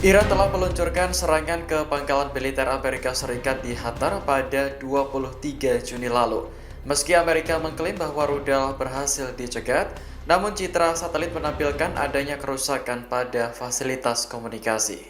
Iran telah meluncurkan serangan ke pangkalan militer Amerika Serikat di Qatar pada 23 Juni lalu. Meski Amerika mengklaim bahwa rudal berhasil dicegat, namun citra satelit menampilkan adanya kerusakan pada fasilitas komunikasi.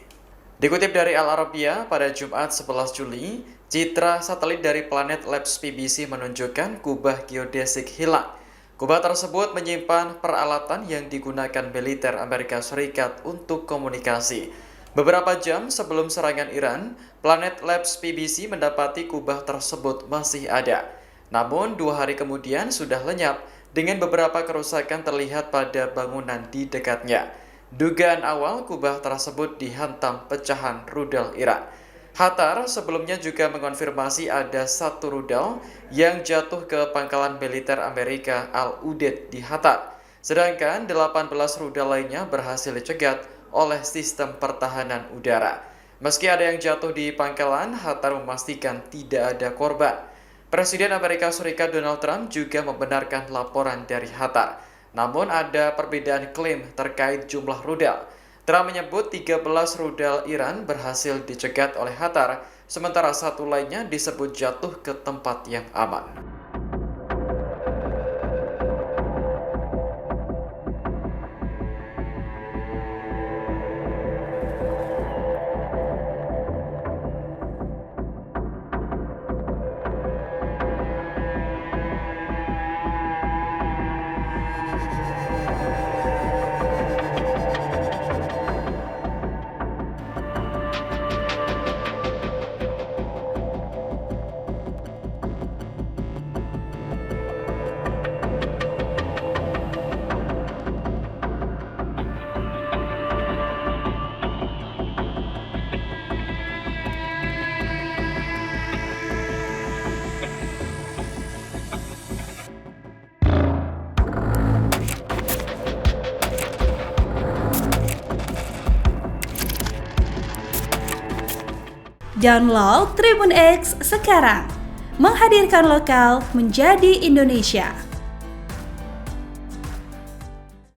Dikutip dari Al Arabiya, pada Jumat 11 Juli, citra satelit dari Planet Labs PBC menunjukkan kubah geodesik hilang. Kubah tersebut menyimpan peralatan yang digunakan militer Amerika Serikat untuk komunikasi. Beberapa jam sebelum serangan Iran, Planet Labs PBC mendapati kubah tersebut masih ada. Namun 2 hari kemudian sudah lenyap dengan beberapa kerusakan terlihat pada bangunan di dekatnya. Dugaan awal kubah tersebut dihantam pecahan rudal Iran. Qatar sebelumnya juga mengonfirmasi ada 1 rudal yang jatuh ke pangkalan militer Amerika Al-Udeid di Qatar. Sedangkan 18 rudal lainnya berhasil dicegat oleh sistem pertahanan udara. Meski ada yang jatuh di pangkalan, Qatar memastikan tidak ada korban. Presiden Amerika Serikat Donald Trump juga membenarkan laporan dari Qatar. Namun ada perbedaan klaim terkait jumlah rudal. Trump menyebut 13 rudal Iran berhasil dicegat oleh Qatar, sementara 1 lainnya disebut jatuh ke tempat yang aman. Download Tribun X sekarang, menghadirkan lokal menjadi Indonesia.